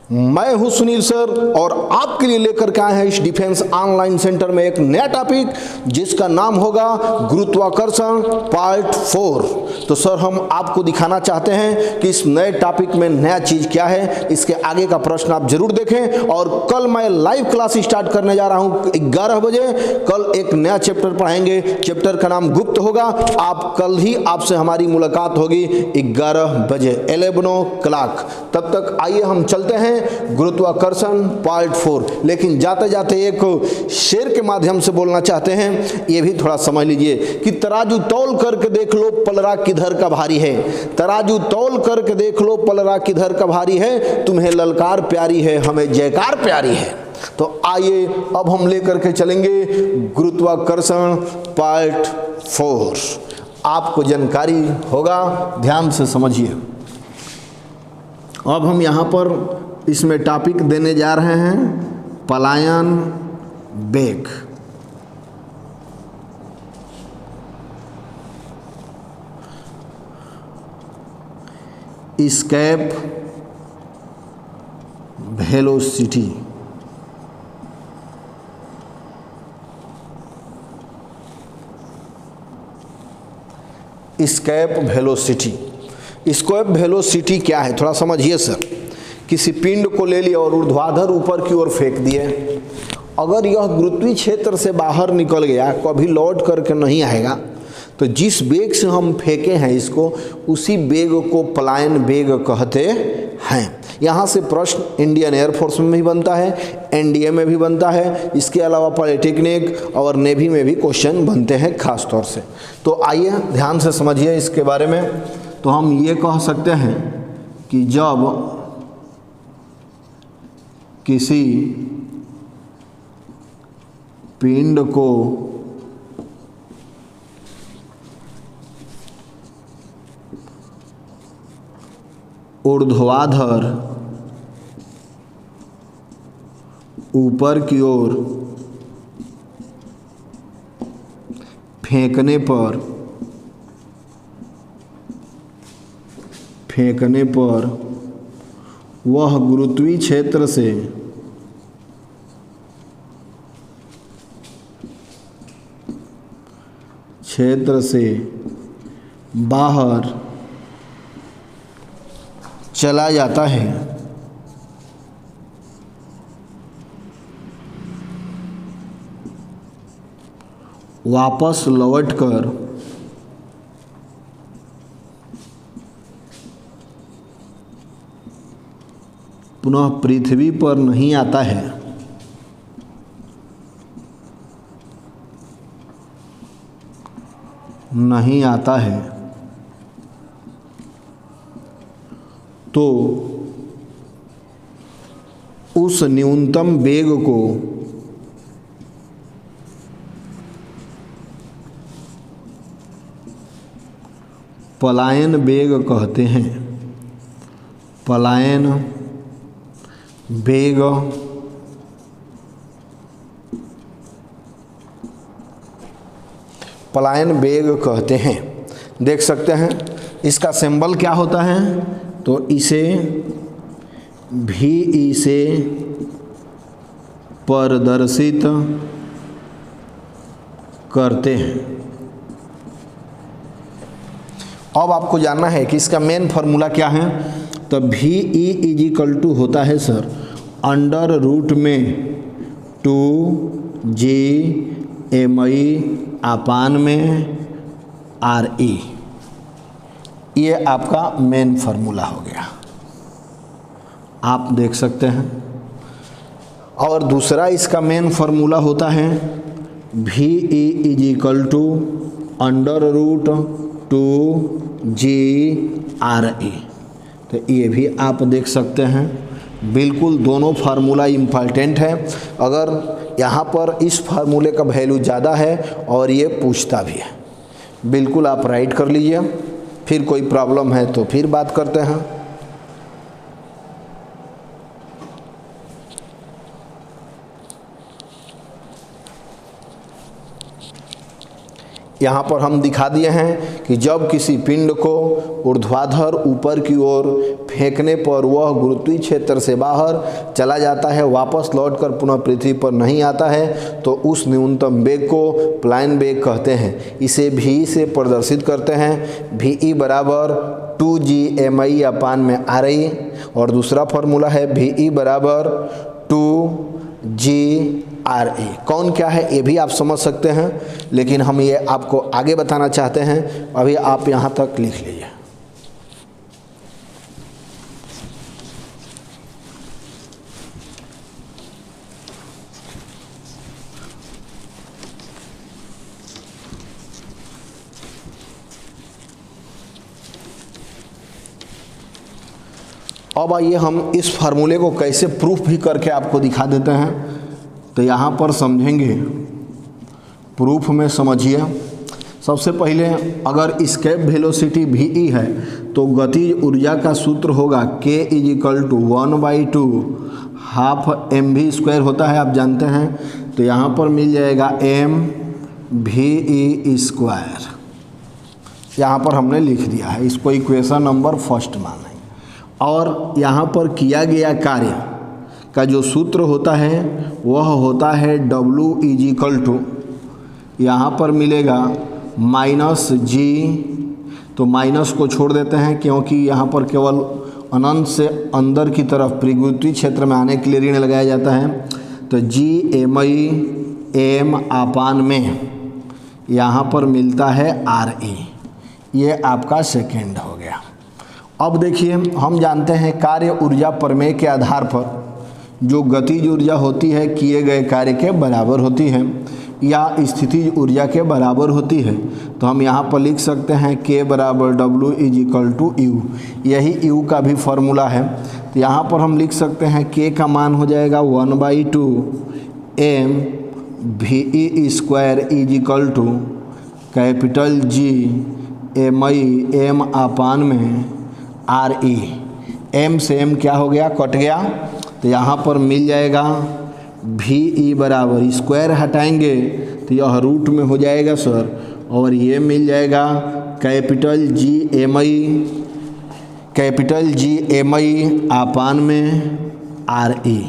मैं हूं सुनील सर और आपके लिए लेकर के आए हैं इस डिफेंस ऑनलाइन सेंटर में एक नया टॉपिक जिसका नाम होगा गुरुत्वाकर्षण पार्ट 4। तो सर हम आपको दिखाना चाहते हैं कि इस नए टॉपिक में नया चीज क्या है। इसके आगे का प्रश्न आप जरूर देखें। और कल मैं लाइव क्लास स्टार्ट करने जा रहा हूं 11 बजे। कल एक नया चैप्टर पढ़ाएंगे, चैप्टर का नाम गुप्त होगा। आप कल ही आपसे हमारी मुलाकात होगी 11 बजे 11 o'clock। तब तक आइए हम चलते हैं गुरुत्वाकर्षण पार्ट 4। लेकिन जाते जाते एक शेर के माध्यम से बोलना चाहते हैं, ये भी थोड़ा समझ लीजिए कि तराजू तौल करके देख लो पलड़ा किधर का भारी है। तराजू तौल करके देख लो पलड़ा किधर का भारी है। तुम्हें ललकार प्यारी है, हमें जयकार प्यारी है। तो आइए अब हम लेकर के चलेंगे गुरुत्वाकर्षण पार्ट 4। आपको जानकारी होगा, ध्यान से समझिए। अब हम यहाँ पर इसमें टॉपिक देने जा रहे हैं पलायन वेग। Escape velocity. Escape velocity. Escape velocity क्या है थोड़ा समझिए सर। किसी पिंड को ले लिया और ऊर्ध्वाधर ऊपर की ओर फेंक दिए। अगर यह गुरुत्वीय क्षेत्र से बाहर निकल गया, कभी लौट करके नहीं आएगा, तो जिस वेग से हम फेंके हैं इसको, उसी वेग को पलायन वेग कहते हैं। यहाँ से प्रश्न इंडियन एयरफोर्स में भी बनता है, एनडीए में भी बनता है, इसके अलावा पॉलिटेक्निक और नेवी में भी क्वेश्चन बनते हैं खास तौर से। तो आइए ध्यान से समझिए इसके बारे में। तो हम ये कह सकते हैं कि जब किसी पिंड को ऊर्ध्वाधर ऊपर की ओर फेंकने पर वह गुरुत्वीय क्षेत्र से बाहर चला जाता है, वापस लौटकर पुनः पृथ्वी पर नहीं आता है, तो उस न्यूनतम वेग को पलायन वेग कहते हैं। पलायन वेग पलायन वेग कहते हैं। देख सकते हैं इसका सिंबल क्या होता है, तो इसे भी से प्रदर्शित करते हैं। अब आपको जानना है कि इसका मेन फार्मूला क्या है। तो भी इज इक्वल टू होता है सर अंडर रूट में 2GMI अपान में RE। ये आपका मेन फार्मूला हो गया, आप देख सकते हैं। और दूसरा इसका मेन फार्मूला होता है भी is equal to under root 2GRE। तो ये भी आप देख सकते हैं। बिल्कुल दोनों फार्मूला इम्पॉर्टेंट है। अगर यहाँ पर इस फार्मूले का वैल्यू ज़्यादा है और ये पूछता भी है, बिल्कुल आप राइट कर लीजिए। फिर कोई प्रॉब्लम है तो फिर बात करते हैं। यहाँ पर हम दिखा दिए हैं कि जब किसी पिंड को ऊर्ध्वाधर ऊपर की ओर फेंकने पर वह गुरुत्वीय क्षेत्र से बाहर चला जाता है, वापस लौटकर पुनः पृथ्वी पर नहीं आता है, तो उस न्यूनतम वेग को प्लाइन वेग कहते हैं। इसे भी से प्रदर्शित करते हैं, VE बराबर 2Gmi अपान में RI, और दूसरा फॉर्मूला है VE बराबर 2GRE। कौन क्या है ये भी आप समझ सकते हैं, लेकिन हम ये आपको आगे बताना चाहते हैं, अभी आप यहाँ तक लिख लीजिए। अब आइए हम इस फार्मूले को कैसे प्रूफ भी करके आपको दिखा देते हैं। तो यहाँ पर समझेंगे, प्रूफ में समझिए। सबसे पहले अगर एस्केप वेलोसिटी VE है तो गतिज ऊर्जा का सूत्र होगा K = 1/2 हाफ mv² होता है, आप जानते हैं। तो यहाँ पर मिल जाएगा mve²। यहाँ पर हमने लिख दिया है, इसको इक्वेशन नंबर फर्स्ट माने। और यहाँ पर किया गया कार्य का जो सूत्र होता है वह होता है W = यहाँ पर मिलेगा -G। तो माइनस को छोड़ देते हैं क्योंकि यहाँ पर केवल अनंत से अंदर की तरफ परिगुरुत्वीय क्षेत्र में आने के लिए ऋण लगाया जाता है। तो Gmi m अपान में यहाँ पर मिलता है RE। ये आपका सेकेंड हो गया। अब देखिए, हम जानते हैं कार्य ऊर्जा प्रमेय के आधार पर जो गतिज ऊर्जा होती है किए गए कार्य के बराबर होती है या स्थितिज ऊर्जा के बराबर होती है। तो हम यहाँ पर लिख सकते हैं K बराबर W = U। यही U का भी फॉर्मूला है। तो यहाँ पर हम लिख सकते हैं K का मान हो जाएगा 1/2 mVE² = Gmi m अपान में RE। m से m क्या हो गया, कट गया। तो यहाँ पर मिल जाएगा VE बराबर, स्क्वायर हटाएंगे तो यह रूट में हो जाएगा सर, और ये मिल जाएगा Gmi अपान में RE।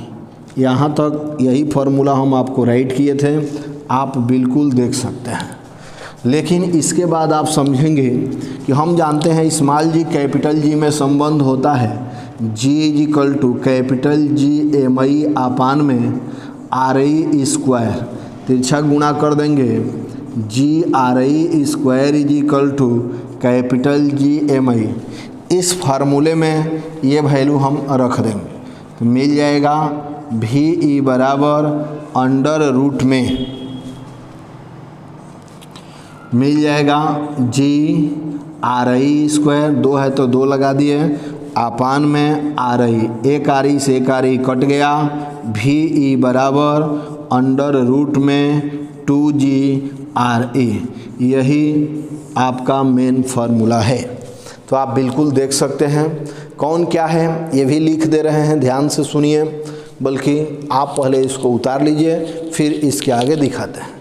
यहाँ तक यही फार्मूला हम आपको राइट किए थे, आप बिल्कुल देख सकते हैं। लेकिन इसके बाद आप समझेंगे कि हम जानते हैं स्मॉल g कैपिटल G में संबंध होता है G = Gmi अपान में RI²। तिरछा गुणा कर देंगे, GRI² = Gmi। इस फार्मूले में ये वैल्यू हम रख देंगे तो मिल जाएगा VE बराबर अंडर रूट में मिल जाएगा GRI², 2 है तो 2 लगा दिए, अपान में RI। एक RI से एक RI कट गया। VE बराबर अंडर रूट में 2GRE। यही आपका मेन फार्मूला है। तो आप बिल्कुल देख सकते हैं कौन क्या है, ये भी लिख दे रहे हैं, ध्यान से सुनिए। बल्कि आप पहले इसको उतार लीजिए, फिर इसके आगे दिखाते हैं।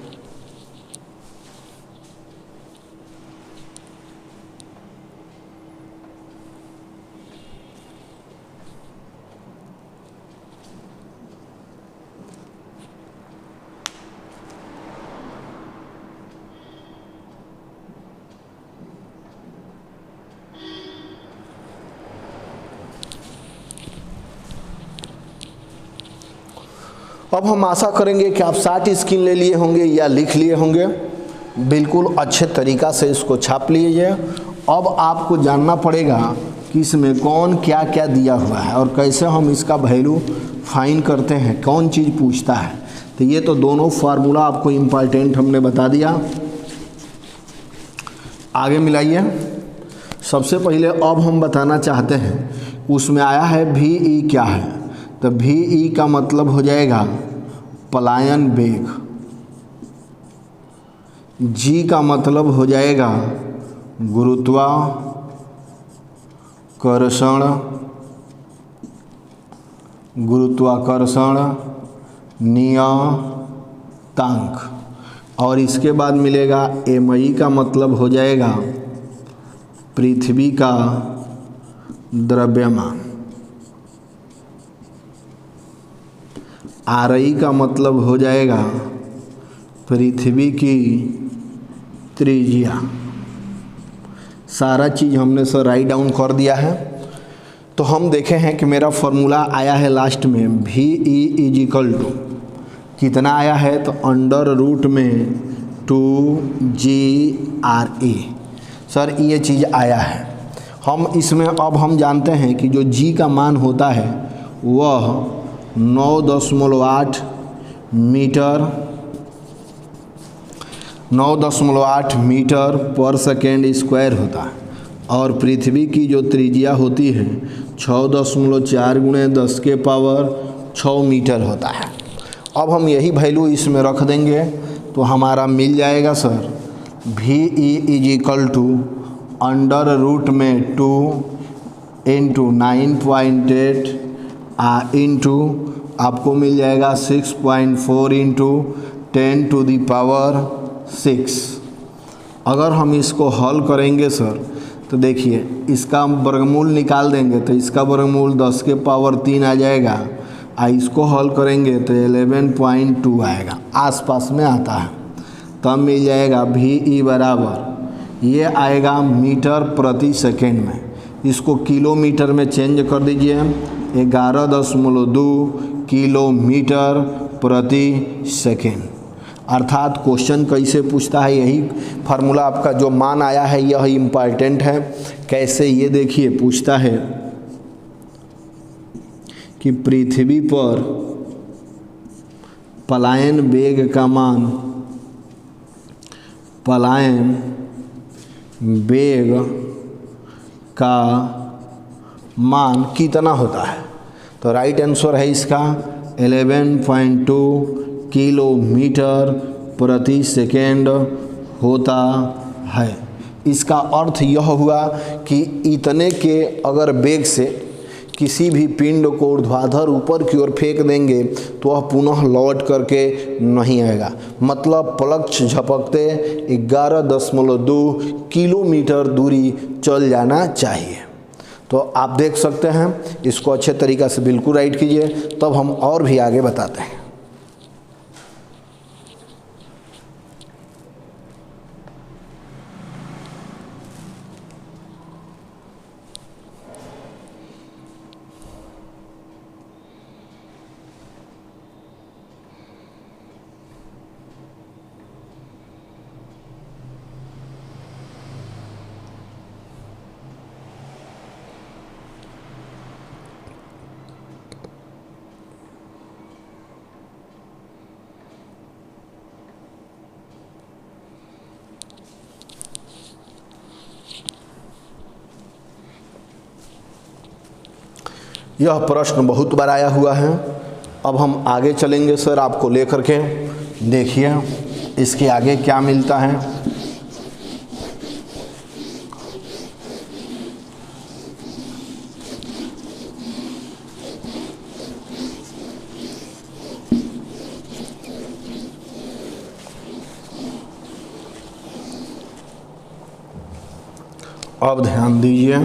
अब हम आशा करेंगे कि आप 60 स्क्रीन ले लिए होंगे या लिख लिए होंगे, बिल्कुल अच्छे तरीक़ा से इसको छाप लीजिए। अब आपको जानना पड़ेगा कि इसमें कौन क्या क्या दिया हुआ है और कैसे हम इसका वैल्यू फाइंड करते हैं, कौन चीज़ पूछता है। तो ये तो दोनों फार्मूला आपको इम्पॉर्टेंट हमने बता दिया। आगे मिलाइए। सबसे पहले अब हम बताना चाहते हैं, उसमें आया है VE क्या है। तो VE का मतलब हो जाएगा पलायन वेग, G का मतलब हो जाएगा गुरुत्वाकर्षण नियतांक। और इसके बाद मिलेगा mi का मतलब हो जाएगा पृथ्वी का द्रव्यमान, ri का मतलब हो जाएगा पृथ्वी की त्रिज्या। सारा चीज़ हमने सर राइट डाउन कर दिया है। तो हम देखे हैं कि मेरा फॉर्मूला आया है लास्ट में भी ई इज इक्वल टू कितना आया है, तो अंडर रूट में 2GRE सर ये चीज़ आया है। हम इसमें अब हम जानते हैं कि जो जी का मान होता है वह 9.8 मीटर पर सेकेंड स्क्वायर होता है और पृथ्वी की जो त्रिज्या होती है 6.4 × 10⁻6 मीटर होता है। अब हम यही वैल्यू इसमें रख देंगे तो हमारा मिल जाएगा सर भी ई is equal to under root में 2 × 9.8 इंटू आपको मिल जाएगा 6.4 × 10⁻6। अगर हम इसको हल करेंगे सर तो देखिए इसका वर्गमूल निकाल देंगे तो इसका वर्गमूल 10⁻3 आ जाएगा, इसको हल करेंगे तो 11.2 आएगा, आसपास में आता है। तब मिल जाएगा भी ई बराबर ये आएगा मीटर प्रति सेकेंड में, इसको किलोमीटर में चेंज कर दीजिए 11.2 किलोमीटर प्रति सेकेंड। अर्थात क्वेश्चन कैसे पूछता है, यही फार्मूला आपका जो मान आया है यह इम्पॉर्टेंट है। कैसे ये देखिए पूछता है कि पृथ्वी पर पलायन वेग का मान, पलायन वेग का मान कितना होता है, तो राइट आंसर है इसका 11.2 किलोमीटर प्रति सेकेंड होता है। इसका अर्थ यह हुआ कि इतने के अगर वेग से किसी भी पिंड को ऊर्ध्वाधर ऊपर की ओर फेंक देंगे तो वह पुनः लौट करके नहीं आएगा, मतलब पलक झपकते 11.2 किलोमीटर दूरी चल जाना चाहिए। तो आप देख सकते हैं, इसको अच्छे तरीक़ा से बिल्कुल राइट कीजिए, तब हम और भी आगे बताते हैं। यह प्रश्न बहुत बार आया हुआ है। अब हम आगे चलेंगे सर आपको लेकर के, देखिए इसके आगे क्या मिलता है। अब ध्यान दीजिए,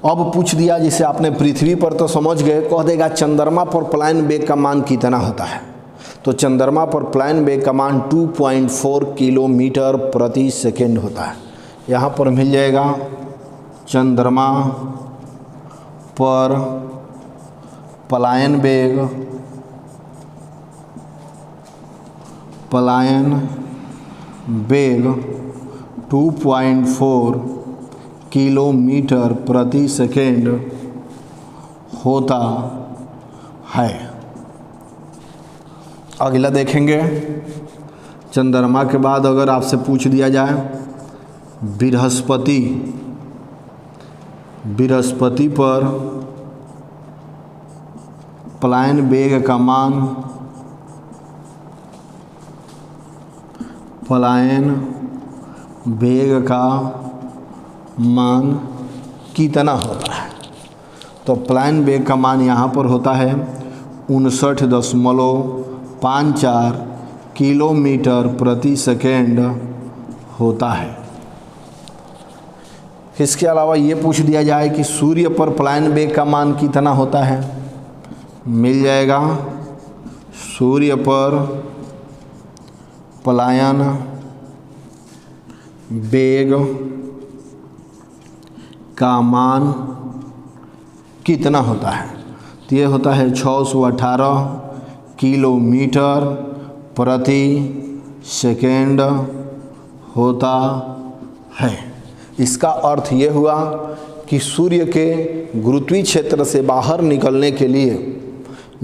अब पूछ दिया जिसे आपने पृथ्वी पर तो समझ गए, कह देगा चंद्रमा पर पलायन वेग का मान कितना होता है। तो चंद्रमा पर पलायन वेग का मान 2.4 किलोमीटर प्रति सेकेंड होता है। यहाँ पर मिल जाएगा चंद्रमा पर पलायन वेग 2.4 किलोमीटर प्रति सेकेंड होता है। अगला देखेंगे, चंद्रमा के बाद अगर आपसे पूछ दिया जाए बृहस्पति पर पलायन वेग का मान, पलायन वेग का मान कितना होता है, तो पलायन वेग का मान यहाँ पर होता है 59.54 किलोमीटर प्रति सेकेंड होता है। इसके अलावा ये पूछ दिया जाए कि सूर्य पर पलायन वेग का मान कितना होता है, मिल जाएगा सूर्य पर पलायन वेग का मान कितना होता है, तो ये होता है 618 किलोमीटर प्रति सेकेंड होता है। इसका अर्थ ये हुआ कि सूर्य के गुरुत्वीय क्षेत्र से बाहर निकलने के लिए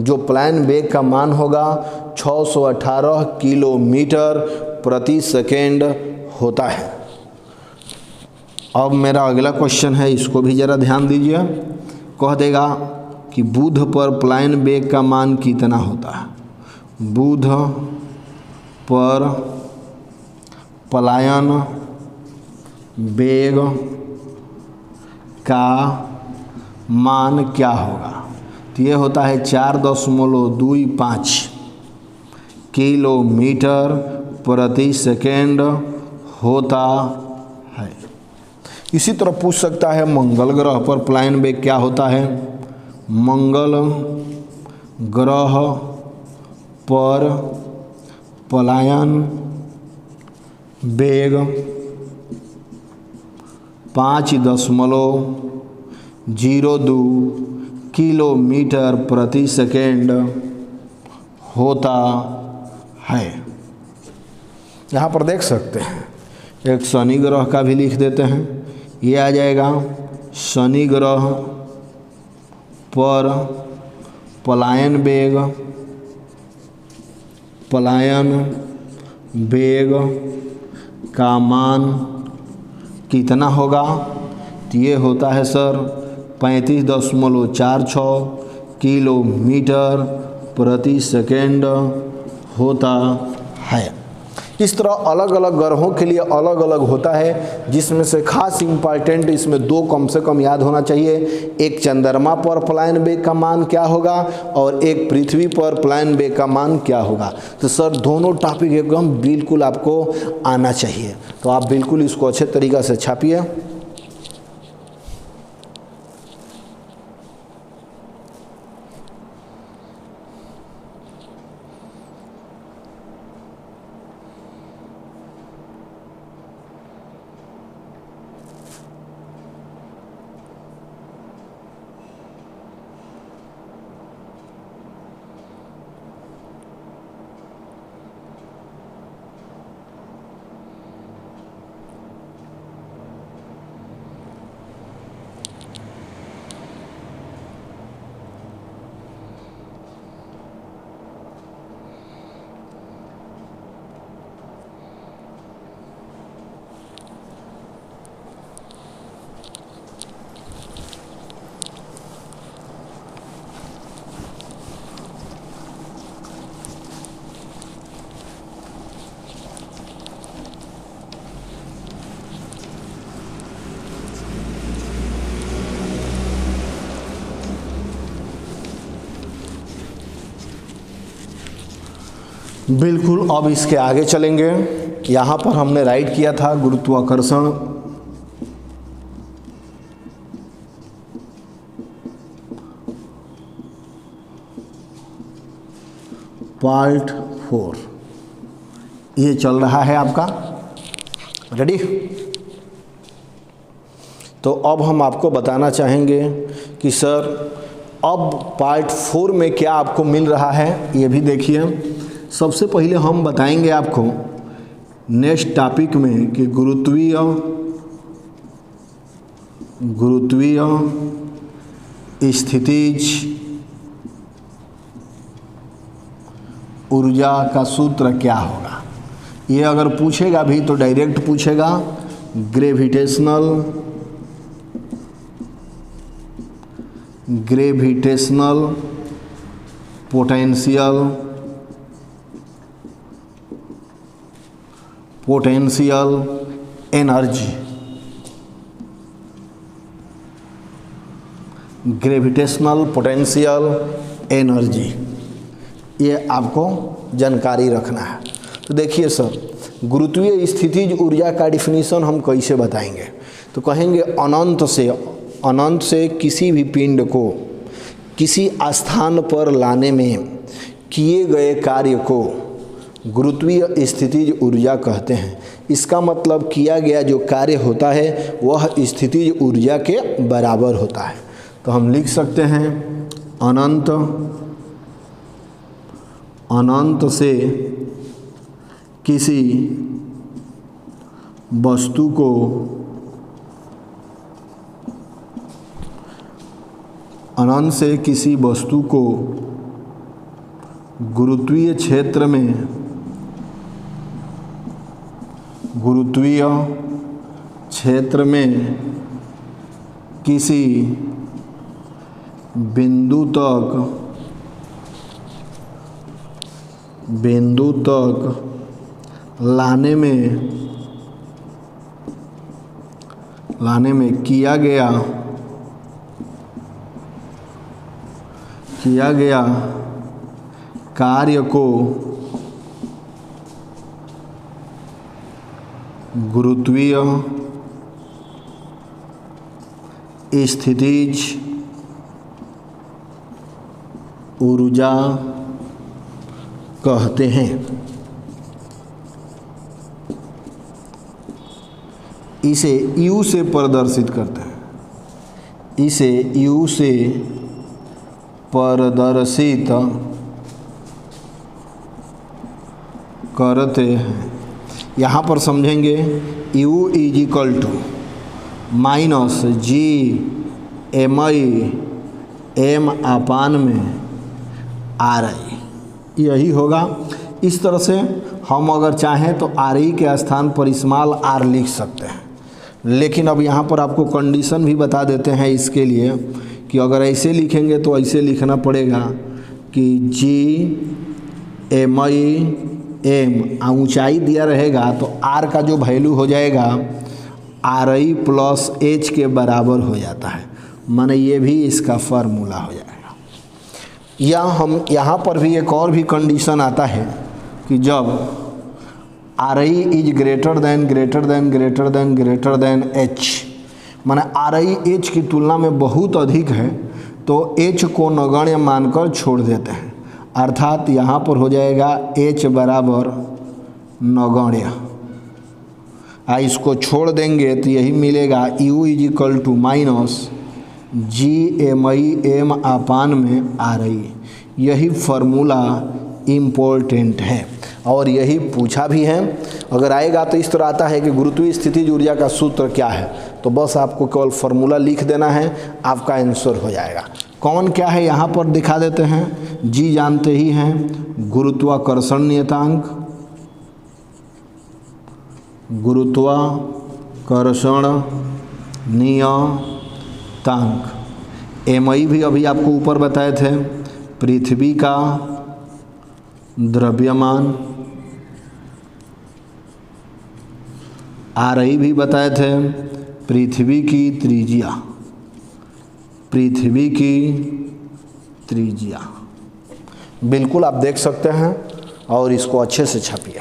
जो पलायन वेग का मान होगा 618 किलोमीटर प्रति सेकेंड होता है। अब मेरा अगला क्वेश्चन है, इसको भी ज़रा ध्यान दीजिए। कह देगा कि बुध पर पलायन वेग का मान कितना होता है। बुध पर पलायन वेग का मान क्या होगा, तो ये होता है 4.25 किलोमीटर प्रति सेकेंड होता है। इसी तरह पूछ सकता है मंगल ग्रह पर पलायन वेग क्या होता है। मंगल ग्रह पर पलायन वेग 5.02 किलोमीटर प्रति सेकेंड होता है। यहाँ पर देख सकते हैं, एक शनि ग्रह का भी लिख देते हैं। ये आ जाएगा शनि ग्रह पर पलायन वेग का मान कितना होगा, तो ये होता है सर 35.46 किलोमीटर प्रति सेकेंड होता है। इस तरह अलग अलग ग्रहों के लिए अलग अलग होता है, जिसमें से खास इम्पॉर्टेंट इसमें दो कम से कम याद होना चाहिए। एक चंद्रमा पर पलायन वेग का मान क्या होगा और एक पृथ्वी पर पलायन वेग का मान क्या होगा। तो सर दोनों टॉपिक एकदम बिल्कुल आपको आना चाहिए, तो आप बिल्कुल इसको अच्छे तरीक़ा से छापिए। बिल्कुल, अब इसके आगे चलेंगे। यहाँ पर हमने राइट किया था गुरुत्वाकर्षण पार्ट 4, ये चल रहा है आपका। रेडी? तो अब हम आपको बताना चाहेंगे कि सर अब पार्ट 4 में क्या आपको मिल रहा है, ये भी देखिए। सबसे पहले हम बताएंगे आपको नेक्स्ट टॉपिक में कि गुरुत्वीय स्थितिज ऊर्जा का सूत्र क्या होगा। ये अगर पूछेगा भी तो डायरेक्ट पूछेगा gravitational potential energy, gravitational potential energy, ये आपको जानकारी रखना है। तो देखिए सर, गुरुत्वीय स्थितिज ऊर्जा का डिफिनीशन हम कैसे बताएंगे? तो कहेंगे अनंत से किसी भी पिंड को किसी स्थान पर लाने में किए गए कार्य को गुरुत्वीय स्थितिज ऊर्जा कहते हैं। इसका मतलब किया गया जो कार्य होता है वह स्थितिज ऊर्जा के बराबर होता है। तो हम लिख सकते हैं अनंत से किसी वस्तु को गुरुत्वीय क्षेत्र में किसी बिंदु तक लाने में किया गया कार्य को गुरुत्वीय स्थितिज ऊर्जा कहते हैं। इसे U से प्रदर्शित करते हैं। इसे U से प्रदर्शित करते हैं। यहाँ पर समझेंगे U is equal to minus G M upon में RI, यही होगा। इस तरह से हम अगर चाहें तो RI के स्थान पर स्मॉल r लिख सकते हैं, लेकिन अब यहाँ पर आपको कंडीशन भी बता देते हैं इसके लिए कि अगर ऐसे लिखेंगे तो ऐसे लिखना पड़ेगा कि GMI ऊंचाई दिया रहेगा तो R का जो वैल्यू हो जाएगा RI प्लस H के बराबर हो जाता है, माने ये भी इसका फार्मूला हो जाएगा। या हम यहाँ पर भी एक और भी कंडीशन आता है कि जब RI is greater than H, माने RI H की तुलना में बहुत अधिक है तो H को नगण्य मानकर छोड़ देते हैं, अर्थात यहाँ पर हो जाएगा H बराबर नगण्य। इसको छोड़ देंगे तो यही मिलेगा U is equal to minus GMI upon में RI। यही फार्मूला इम्पोर्टेंट है और यही पूछा भी है। अगर आएगा तो इस तरह आता है कि गुरुत्वीय स्थितिज ऊर्जा का सूत्र क्या है, तो बस आपको केवल फार्मूला लिख देना है, आपका आंसर हो जाएगा। कौन क्या है यहाँ पर दिखा देते हैं। जी जानते ही हैं, गुरुत्वाकर्षण नियतांक। MI भी अभी आपको ऊपर बताए थे, पृथ्वी का द्रव्यमान। RI भी बताए थे, पृथ्वी की त्रिज्या। बिल्कुल आप देख सकते हैं और इसको अच्छे से छापिए।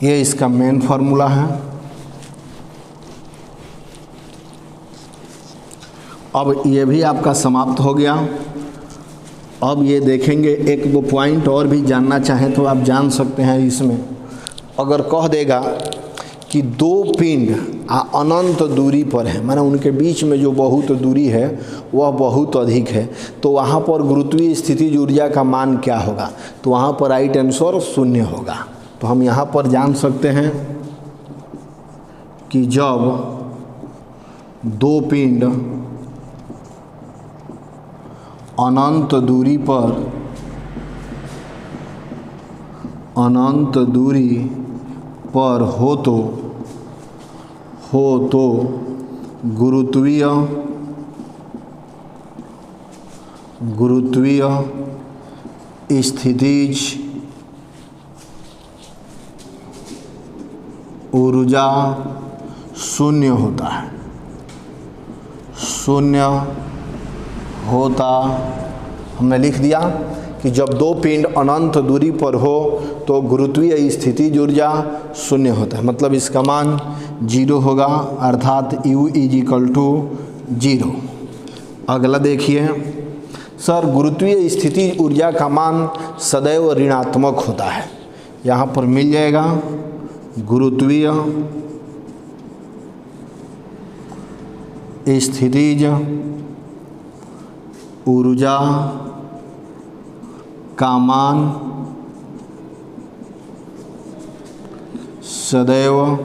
ये इसका मेन फार्मूला है। अब ये भी आपका समाप्त हो गया। अब ये देखेंगे, एक दो पॉइंट और भी जानना चाहें तो आप जान सकते हैं। इसमें अगर कह देगा कि दो पिंड अनंत दूरी पर है, माने उनके बीच में जो बहुत दूरी है वह बहुत अधिक है, तो वहाँ पर गुरुत्वीय स्थितिज ऊर्जा का मान क्या होगा? तो वहाँ पर राइट आंसर 0 होगा। तो हम यहाँ पर जान सकते हैं कि जब दो पिंड अनंत दूरी पर हो तो गुरुत्वीय स्थितिज ऊर्जा शून्य होता। हमने लिख दिया कि जब दो पिंड अनंत दूरी पर हो तो गुरुत्वीय स्थितिज ऊर्जा शून्य होता है, मतलब इसका मान 0 होगा, अर्थात U = 0। अगला देखिए सर, गुरुत्वीय स्थितिज ऊर्जा का मान सदैव ऋणात्मक होता है। यहाँ पर मिल जाएगा गुरुत्वीय स्थितिज ऊर्जा का मान सदैव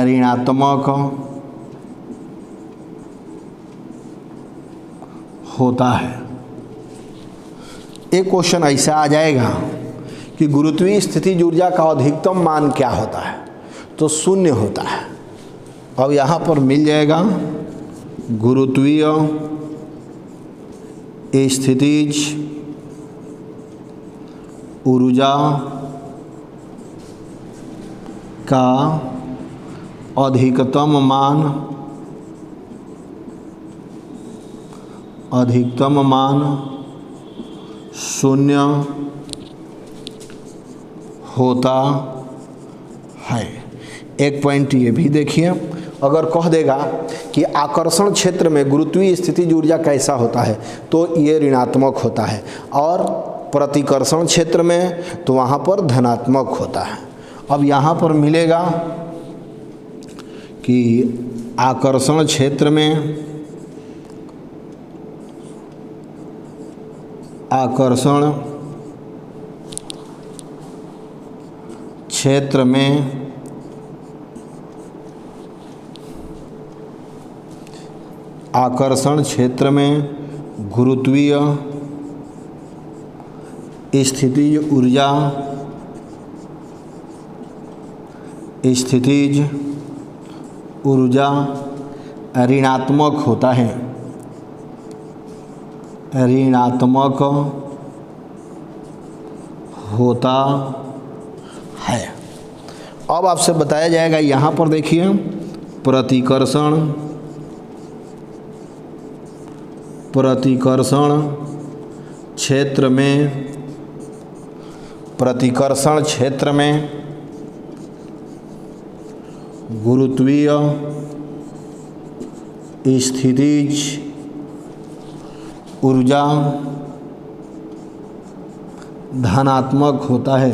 ऋणात्मक होता है। एक क्वेश्चन ऐसा आ जाएगा कि गुरुत्वीय स्थितिज ऊर्जा का अधिकतम मान क्या होता है, तो 0 होता है। अब यहाँ पर मिल जाएगा गुरुत्वीय स्थितिज ऊर्जा का अधिकतम मान 0 होता है। एक पॉइंट ये भी देखिए, अगर कह देगा कि आकर्षण क्षेत्र में गुरुत्वीय स्थितिज ऊर्जा कैसा होता है, तो ये ऋणात्मक होता है, और प्रतिकर्षण क्षेत्र में तो वहाँ पर धनात्मक होता है। अब यहाँ पर मिलेगा कि आकर्षण क्षेत्र में आकर्षण क्षेत्र में गुरुत्वीय स्थितिज ऊर्जा ऋणात्मक होता है, अब आपसे बताया जाएगा, यहाँ पर देखिए प्रतिकर्षण क्षेत्र में गुरुत्वीय स्थितिज ऊर्जा धनात्मक होता है।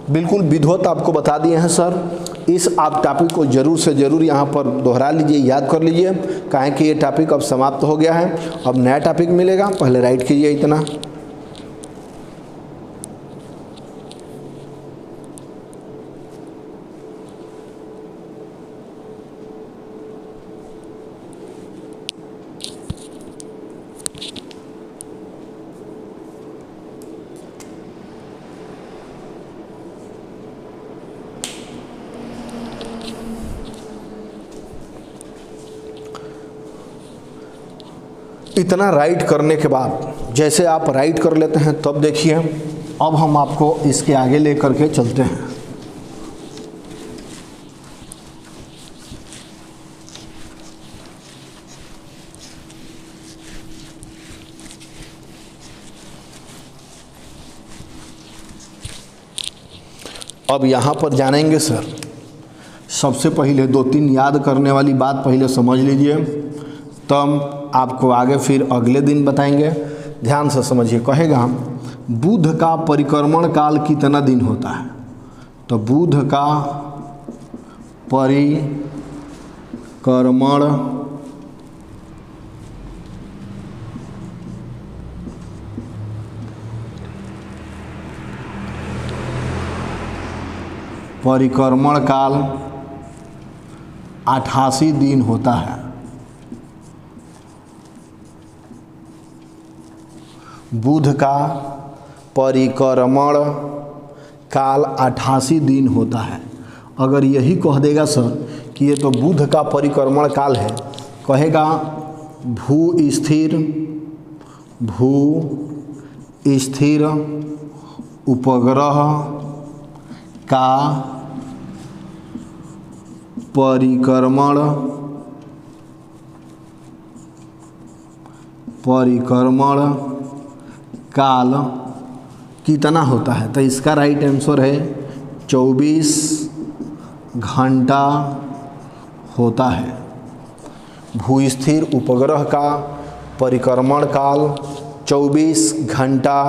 बिल्कुल विधिवत आपको बता दिए हैं सर। इस आप टॉपिक को जरूर से ज़रूर यहाँ पर दोहरा लीजिए, याद कर लीजिए, काहे कि ये टॉपिक अब समाप्त हो गया है। अब नया टॉपिक मिलेगा, पहले राइट कीजिए इतना। इतना राइट करने के बाद जैसे आप राइट कर लेते हैं, तब देखिए अब हम आपको इसके आगे लेकर के चलते हैं। अब यहाँ पर जानेंगे सर, सबसे पहले 2-3 याद करने वाली बात पहले समझ लीजिए, तब आपको आगे फिर अगले दिन बताएंगे। ध्यान से समझिए। कहेगा बुध का परिक्रमण काल कितना दिन होता है, तो बुध का परिक्रमण काल 88 दिन होता है। बुध का परिक्रमण काल 88 दिन होता है। अगर यही कह देगा सर कि ये तो बुध का परिक्रमण काल है, कहेगा भू स्थिर उपग्रह का परिक्रमण काल कितना होता है? तो इसका राइट आंसर है 24 घंटा होता है। भूस्थिर उपग्रह का परिक्रमण काल 24 घंटा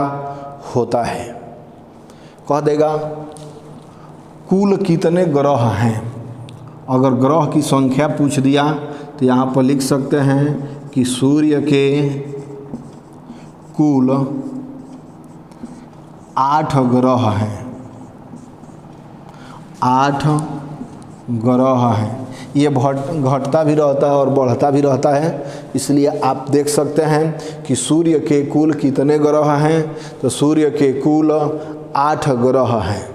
होता है। कह देगा कुल कितने ग्रह हैं। अगर ग्रह की संख्या पूछ दिया तो यहाँ पर लिख सकते हैं कि सूर्य के कुल 8 ग्रह हैं। 8 ग्रह हैं। ये घटता भी रहता है और बढ़ता भी रहता है, इसलिए आप देख सकते हैं कि सूर्य के कुल कितने ग्रह हैं। तो सूर्य के कुल 8 ग्रह हैं।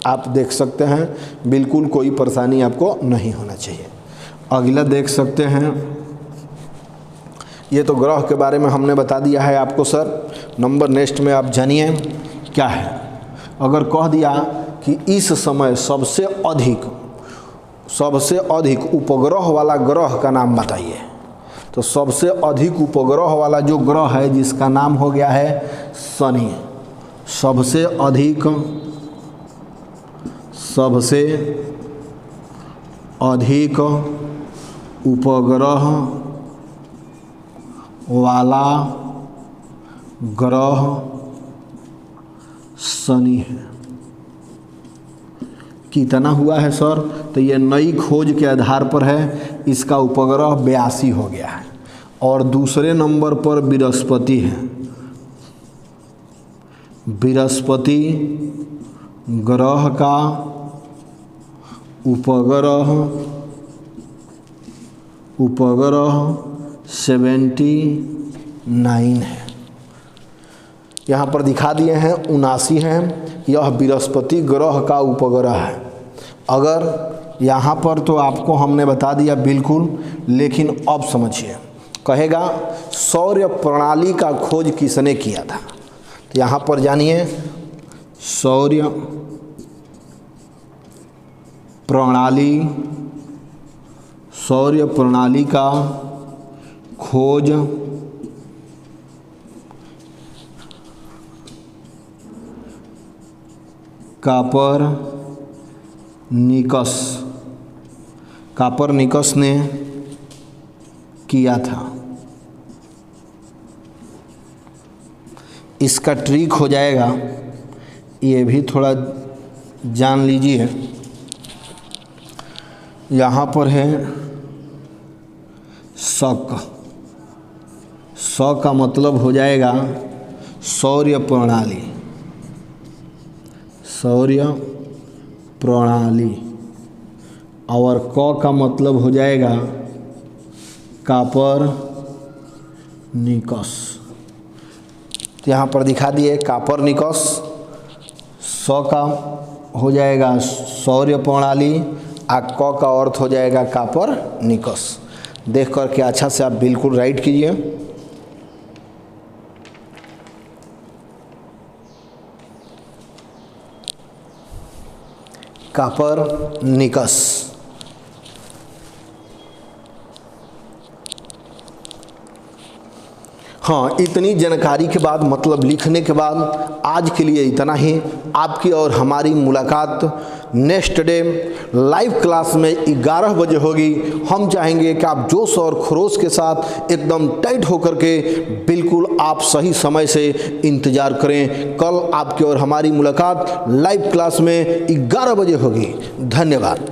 आप देख सकते हैं, बिल्कुल कोई परेशानी आपको नहीं होना चाहिए। अगला देख सकते हैं, ये तो ग्रह के बारे में हमने बता दिया है आपको सर। नंबर नेक्स्ट में आप जानिए क्या है। अगर कह दिया कि इस समय सबसे अधिक उपग्रह वाला ग्रह का नाम बताइए, तो सबसे अधिक उपग्रह वाला जो ग्रह है जिसका नाम हो गया है शनि। सबसे अधिक उपग्रह वाला ग्रह शनि है। कितना हुआ है सर? तो ये नई खोज के आधार पर है, इसका उपग्रह 82 हो गया है। और दूसरे नंबर पर बृहस्पति है। बृहस्पति ग्रह का उपग्रह 79 है। यहाँ पर दिखा दिए हैं 79 हैं। यह बृहस्पति ग्रह का उपग्रह है। अगर यहाँ पर तो आपको हमने बता दिया बिल्कुल, लेकिन अब समझिए, कहेगा सौर प्रणाली का खोज किसने किया था। तो यहाँ पर जानिए, सौर प्रणाली का खोज कापरनिकस ने किया था। इसका ट्रिक हो जाएगा, ये भी थोड़ा जान लीजिए। यहाँ पर है शक का मतलब हो जाएगा सौर प्रणाली और क का मतलब हो जाएगा कापरनिकस। तो यहाँ पर दिखा दिए कापरनिकस। स का हो जाएगा सौर प्रणाली, आ क का अर्थ हो जाएगा कापरनिकस। देख करके अच्छा से आप बिल्कुल राइट कीजिए। कापरनिकस। हाँ, इतनी जानकारी के बाद, मतलब लिखने के बाद आज के लिए इतना ही। आपकी और हमारी मुलाकात नेक्स्ट डे लाइव क्लास में 11 बजे होगी। हम चाहेंगे कि आप जोश और खरोश के साथ एकदम टाइट होकर के बिल्कुल आप सही समय से इंतज़ार करें। कल आपकी और हमारी मुलाकात लाइव क्लास में 11 बजे होगी। धन्यवाद।